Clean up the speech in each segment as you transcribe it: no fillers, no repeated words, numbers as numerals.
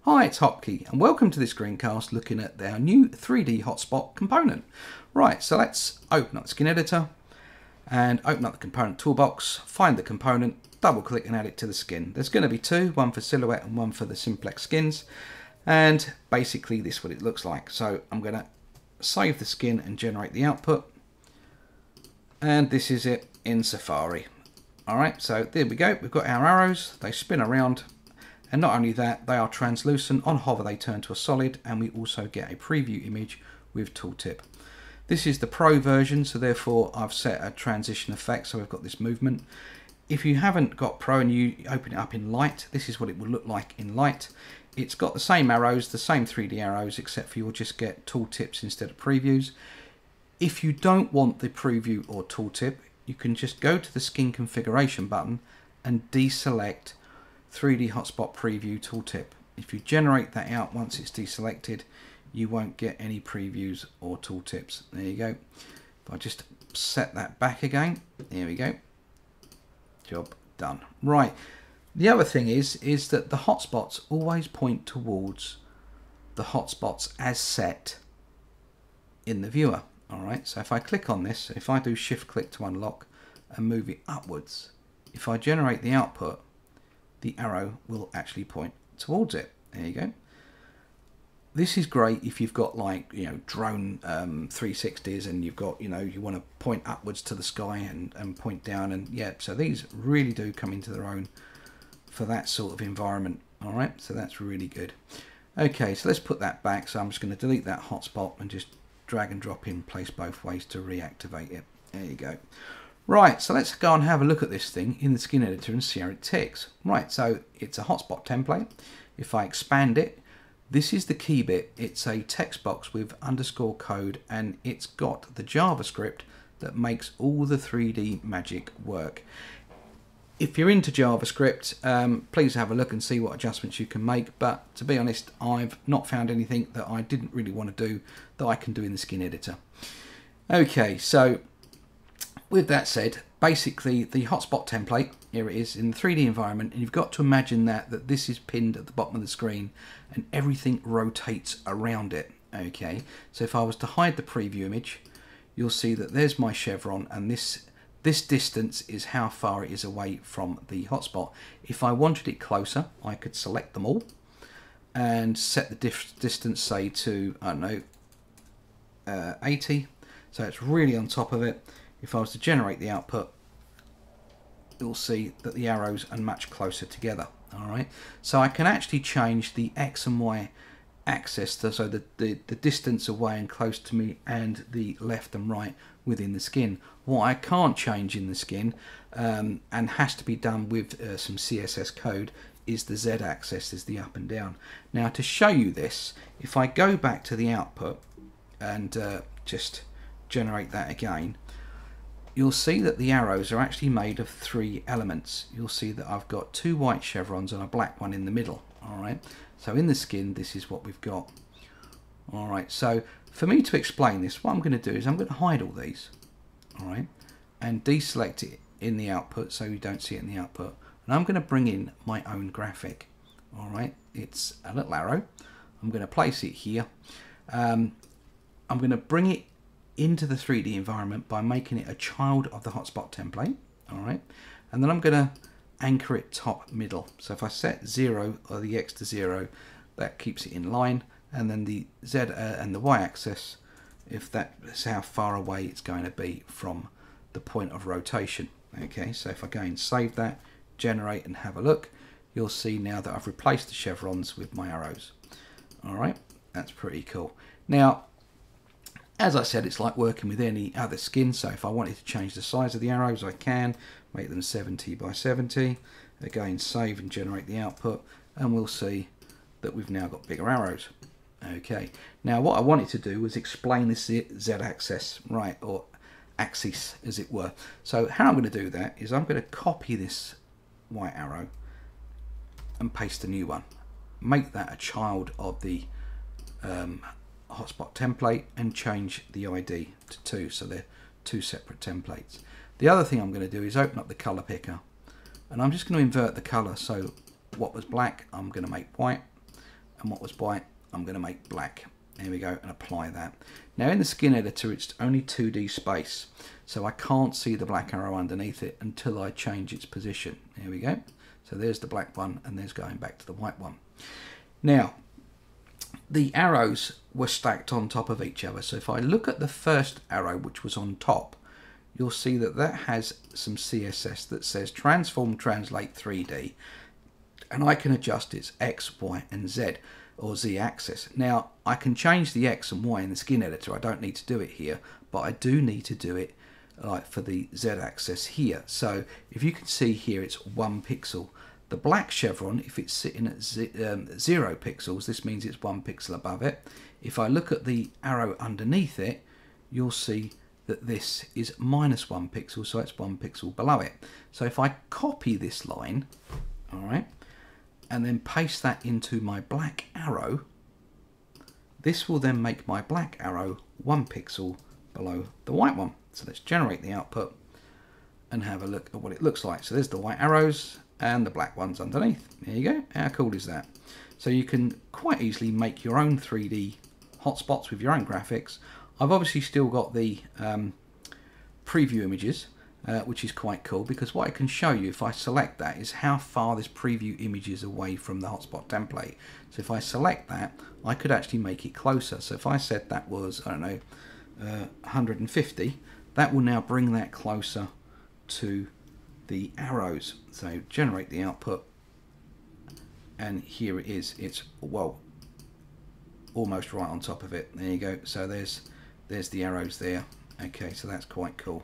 Hi, it's Hotkey, and welcome to this screencast looking at our new 3D hotspot component. Right, so let's open up the skin editor and open up the component toolbox, find the component, double click and add it to the skin. There's going to be two, one for silhouette and one for the simplex skins, and basically this is what it looks like. So I'm going to save the skin and generate the output, and this is it in Safari. Alright, so there we go, we've got our arrows, they spin around. And not only that, they are translucent. On hover, they turn to a solid, and we also get a preview image with tooltip. This is the Pro version, so therefore I've set a transition effect, so we've got this movement. If you haven't got Pro and you open it up in light, this is what it will look like in light. It's got the same arrows, the same 3D arrows, except for you'll just get tooltips instead of previews. If you don't want the preview or tooltip, you can just go to the skin configuration button and deselect 3D hotspot preview tooltip. If you generate that out once it's deselected, you won't get any previews or tooltips. There you go. If I just set that back again, there we go. Job done. Right. The other thing is that the hotspots always point towards the hotspots as set in the viewer. All right. So if I click on this, if I do shift click to unlock and move it upwards, if I generate the output, the arrow will actually point towards it. There you go. This is great if you've got, like, you know, drone 360s and you've got, you know, you want to point upwards to the sky and point down, and yeah, so these really do come into their own for that sort of environment. All right, so that's really good. Okay, so let's put that back. So I'm just going to delete that hotspot and just drag and drop in place both ways to reactivate it. There you go. Right, so let's go and have a look at this thing in the skin editor and see how it ticks. Right, so it's a hotspot template. If I expand it, this is the key bit. It's a text box with underscore code, and it's got the JavaScript that makes all the 3D magic work. If you're into JavaScript, please have a look and see what adjustments you can make. But to be honest, I've not found anything that I didn't really want to do that I can do in the skin editor. Okay, so with that said, basically the hotspot template, here it is in the 3D environment, and you've got to imagine that this is pinned at the bottom of the screen and everything rotates around it. Okay, so if I was to hide the preview image, you'll see that there's my chevron, and this distance is how far it is away from the hotspot. If I wanted it closer, I could select them all and set the distance, say, to, I don't know, 80, so it's really on top of it. If I was to generate the output, you'll see that the arrows are much closer together. All right, so I can actually change the X and Y axis, so the distance away and close to me, and the left and right within the skin. What I can't change in the skin, and has to be done with some CSS code, is the Z axis, is the up and down. Now, to show you this, if I go back to the output and just generate that again, you'll see that the arrows are actually made of 3 elements. You'll see that I've got 2 white chevrons and a black one in the middle. All right, so in the skin, this is what we've got. All right, so for me to explain this, what I'm going to do is I'm going to hide all these, all right, and deselect it in the output so you don't see it in the output. And I'm going to bring in my own graphic. All right, it's a little arrow. I'm going to place it here. I'm going to bring it into the 3D environment by making it a child of the hotspot template. All right, and then I'm going to anchor it top middle. So if I set 0 or the X to 0, that keeps it in line, and then the Z and the Y axis, if that's how far away it's going to be from the point of rotation. Okay, so if I go and save that, generate and have a look, you'll see now that I've replaced the chevrons with my arrows. All right, that's pretty cool. Now, as I said, it's like working with any other skin, so if I wanted to change the size of the arrows, I can make them 70 by 70. Again, save and generate the output, and we'll see that we've now got bigger arrows. Okay, now what I wanted to do was explain this Z axis, right, or axis as it were. So how I'm going to do that is I'm going to copy this white arrow and paste a new one. Make that a child of the hotspot template and change the ID to 2, so they're 2 separate templates. The other thing I'm going to do is open up the color picker, and I'm just going to invert the color. So what was black, I'm going to make white. and what was white I'm going to make black. There we go, and apply that. Now in the skin editor it's only 2D space, so I can't see the black arrow underneath it until I change its position. There we go. So there's the black one, and there's going back to the white one. Now the arrows were stacked on top of each other, so if I look at the first arrow which was on top, you'll see that that has some CSS that says transform translate 3D, and I can adjust its X, Y and Z, or Z axis. Now I can change the X and Y in the skin editor, I don't need to do it here, but I do need to do it like for the Z axis here. So if you can see here, it's 1 pixel. The black chevron, if it's sitting at 0 pixels, this means it's 1 pixel above it. If I look at the arrow underneath it, you'll see that this is -1 pixel, so it's 1 pixel below it. So if I copy this line, all right, and then paste that into my black arrow, this will then make my black arrow 1 pixel below the white one. So let's generate the output and have a look at what it looks like. So there's the white arrows and the black ones underneath. There you go. How cool is that? So you can quite easily make your own 3D hotspots with your own graphics. I've obviously still got the preview images, which is quite cool, because what I can show you if I select that is how far this preview image is away from the hotspot template. So if I select that, I could actually make it closer. So if I said that was, I don't know, 150, that will now bring that closer to the arrows. So generate the output, and here it is. It's, well, almost right on top of it. There you go. So there's the arrows there. Okay, so that's quite cool.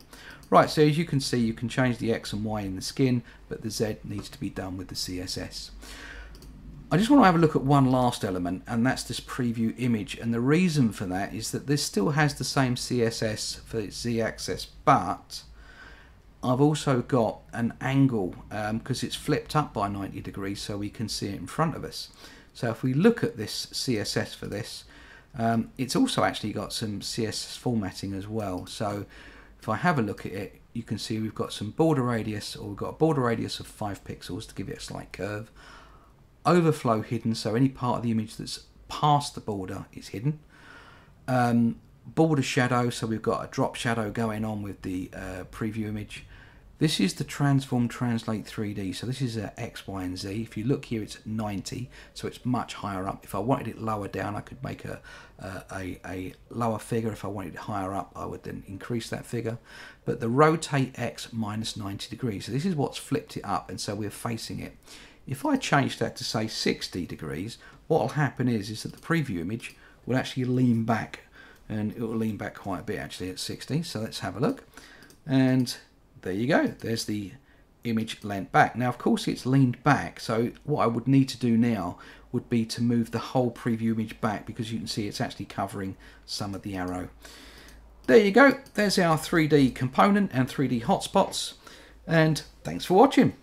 Right, so as you can see, you can change the X and Y in the skin, but the Z needs to be done with the CSS. I just want to have a look at one last element, and that's this preview image. And the reason for that is that this still has the same CSS for its Z-axis, but I've also got an angle because it's flipped up by 90 degrees so we can see it in front of us. So if we look at this CSS for this, it's also actually got some CSS formatting as well. So if I have a look at it, you can see we've got some border radius, or we've got a border radius of 5 pixels to give it a slight curve. Overflow hidden, so any part of the image that's past the border is hidden. Border shadow, so we've got a drop shadow going on with the preview image. This is the transform translate 3D, so this is X, Y and Z. If you look here, it's 90, so it's much higher up. If I wanted it lower down, I could make a lower figure. If I wanted it higher up, I would then increase that figure. But the rotate X -90 degrees, so this is what's flipped it up, and so we're facing it. If I change that to say 60 degrees, what will happen is that the preview image will actually lean back, and it will lean back quite a bit actually at 60. So let's have a look, and there you go. There's the image leant back. Now, of course, it's leaned back. So what I would need to do now would be to move the whole preview image back, because you can see it's actually covering some of the arrow. There you go. There's our 3D component and 3D hotspots. And thanks for watching.